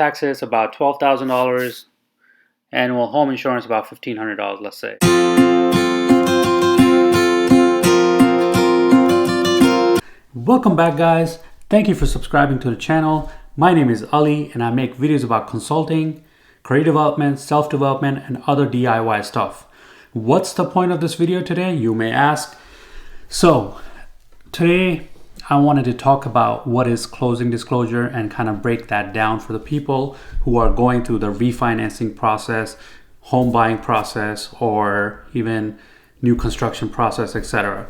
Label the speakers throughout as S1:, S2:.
S1: Taxes about $12,000. Annual home insurance about $1,500, let's say. Welcome back, guys. Thank you for subscribing to the channel. My name is Ali and I make videos about consulting, career development, self-development, and other DIY stuff. What's the point of this video today, you may ask? So today I wanted to talk about what is closing disclosure and kind of break that down for the people who are going through the refinancing process, home buying process, or even new construction process, etc.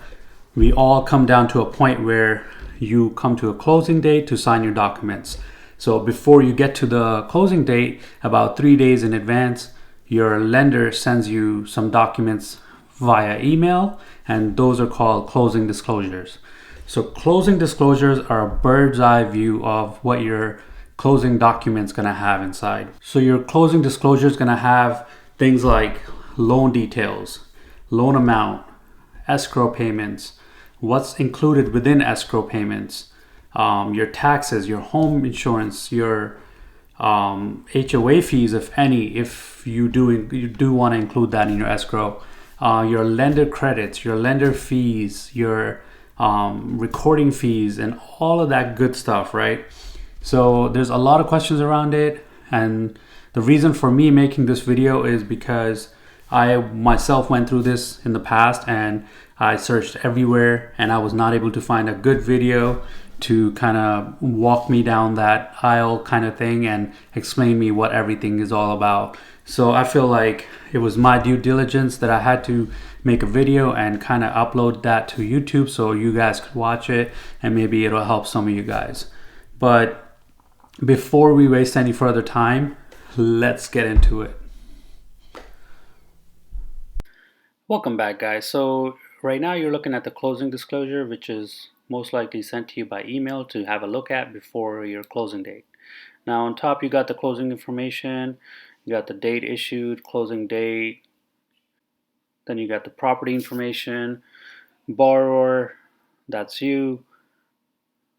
S1: We all come down to a point where you come to a closing date to sign your documents. So before you get to the closing date, about 3 days in advance, your lender sends you some documents via email, and those are called closing disclosures. So closing disclosures are a bird's eye view of what your closing document's gonna have inside. So your closing disclosure is gonna have things like loan details, loan amount, escrow payments, what's included within escrow payments, your taxes, your home insurance, your HOA fees, if any, if you do want to include that in your escrow, your lender credits, your lender fees, your recording fees, and all of that good stuff, right? So there's a lot of questions around it, and the reason for me making this video is because I myself went through this in the past, and I searched everywhere and I was not able to find a good video to kind of walk me down that aisle kind of thing and explain me what everything is all about. So I feel like it was my due diligence that I had to make a video and kind of upload that to YouTube so you guys could watch it and maybe it'll help some of you guys. But before we waste any further time, let's get into it. Welcome back, guys. So right now you're looking at the closing disclosure, which is most likely sent to you by email to have a look at before your closing date. Now on top you got the closing information, you got the date issued, closing date, then you got the property information, borrower, that's you,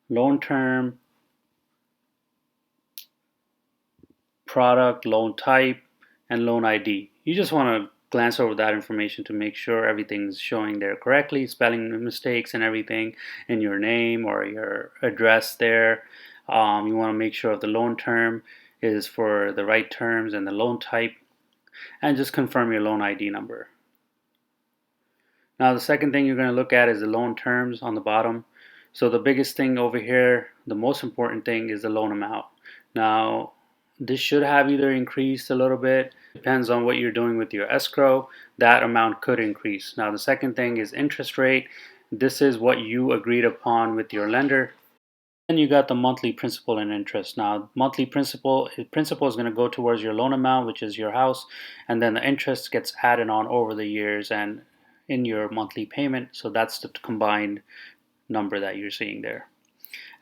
S1: loan term, product, loan type, and loan ID. You just want to glance over that information to make sure everything's showing there correctly, spelling mistakes and everything in your name or your address there. You want to make sure the loan term is for the right terms and the loan type, and just confirm your loan ID number. Now the second thing you're going to look at is the loan terms on the bottom. So the biggest thing over here, the most important thing, is the loan amount. Now this should have either increased a little bit, depends on what you're doing with your escrow, that amount could increase. Now the second thing is interest rate. This is what you agreed upon with your lender. Then you got the monthly principal and interest. Now monthly principal is going to go towards your loan amount, which is your house, and then the interest gets added on over the years and in your monthly payment. So that's the combined number that you're seeing there.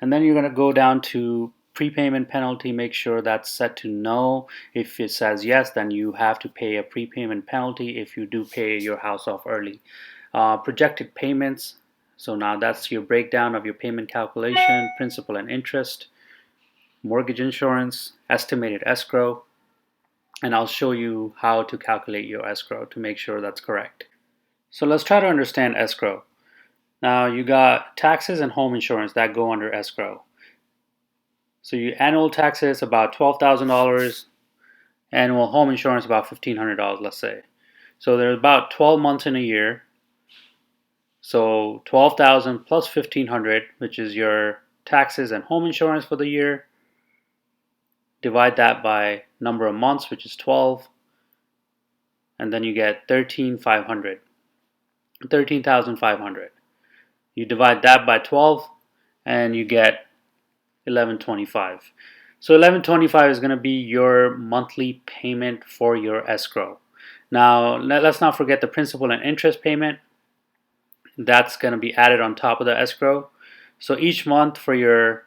S1: And then you're going to go down to prepayment penalty. Make sure that's set to no. If it says yes, then you have to pay a prepayment penalty if you do pay your house off early. Projected payments. So now that's your breakdown of your payment calculation, principal and interest, mortgage insurance, estimated escrow, and I'll show you how to calculate your escrow to make sure that's correct. So let's try to understand escrow. Now you got taxes and home insurance that go under escrow. So your annual taxes about $12,000, annual home insurance about $1,500, let's say. So there's about 12 months in a year. So 12,000 plus 1,500, which is your taxes and home insurance for the year. Divide that by number of months, which is 12, and then you get 13,500. You divide that by 12 and you get 1125. So 1125 is going to be your monthly payment for your escrow. Now let's not forget the principal and interest payment. That's going to be added on top of the escrow. So each month for your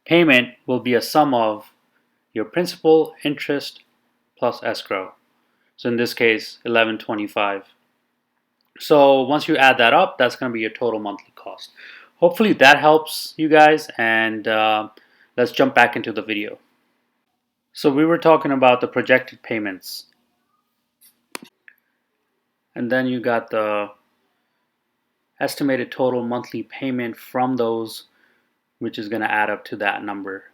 S1: payment will be a sum of your principal, interest, plus escrow. So in this case, 1125. So once you add that up, that's going to be your total monthly cost. Hopefully that helps you guys, and let's jump back into the video. So we were talking about the projected payments, and then you got the estimated total monthly payment from those, which is going to add up to that number.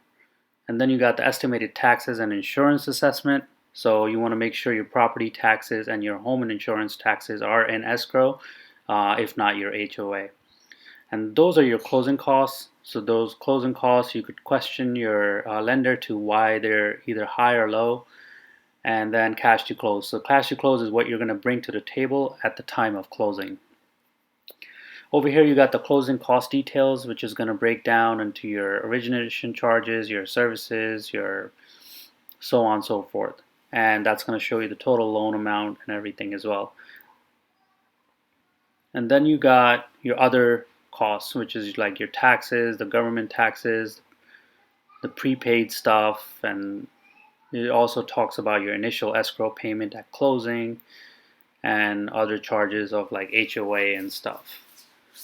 S1: And then you got the estimated taxes and insurance assessment. So you want to make sure your property taxes and your home and insurance taxes are in escrow, if not your HOA. And those are your closing costs. So those closing costs, you could question your lender to why they're either high or low. And then cash to close. So cash to close is what you're going to bring to the table at the time of closing. Over here you got the closing cost details, which is going to break down into your origination charges, your services, your so on and so forth. And that's going to show you the total loan amount and everything as well. And then you got your other costs, which is like your taxes, the government taxes, the prepaid stuff, and it also talks about your initial escrow payment at closing and other charges of like HOA and stuff.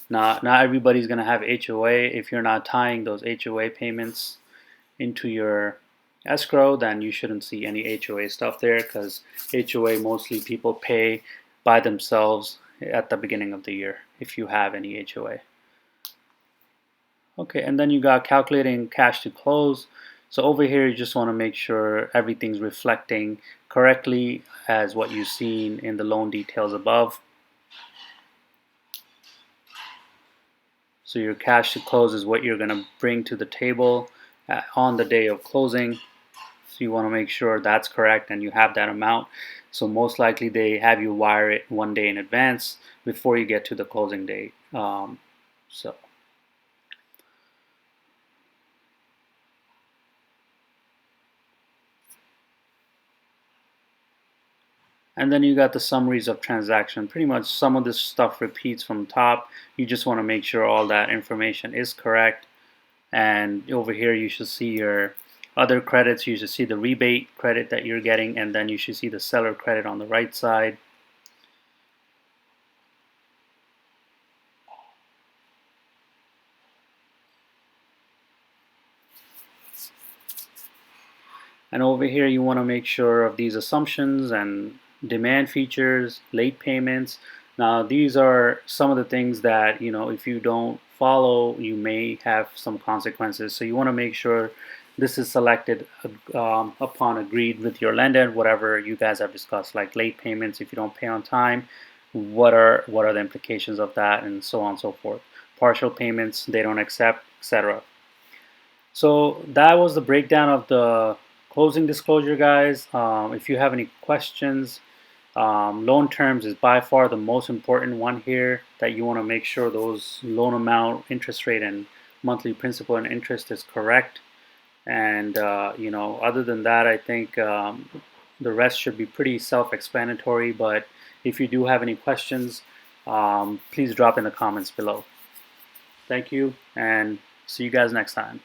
S1: Not everybody's gonna have HOA. If you're not tying those HOA payments into your escrow, then you shouldn't see any HOA stuff there, because HOA mostly people pay by themselves at the beginning of the year if you have any HOA. Okay, and then you got calculating cash to close. So over here you just want to make sure everything's reflecting correctly as what you've seen in the loan details above. So your cash to close is what you're going to bring to the table on the day of closing. So you want to make sure that's correct and you have that amount. So most likely they have you wire it one day in advance before you get to the closing date. So. And then you got the summaries of transaction. Pretty much some of this stuff repeats from top. You just want to make sure all that information is correct. And over here you should see your other credits. You should see the rebate credit that you're getting, and then you should see the seller credit on the right side. And over here you want to make sure of these assumptions and demand features, late payments. Now these are some of the things that, if you don't follow, you may have some consequences. So you want to make sure this is selected upon agreed with your lender, whatever you guys have discussed, like late payments. If you don't pay on time, what are the implications of that, and so on and so forth. Partial payments they don't accept, etc. So that was the breakdown of the closing disclosure, guys. If you have any questions, loan terms is by far the most important one here, that you want to make sure those loan amount, interest rate, and monthly principal and interest is correct. And other than that, I think the rest should be pretty self-explanatory. But if you do have any questions, please drop in the comments below. Thank you, and see you guys next time.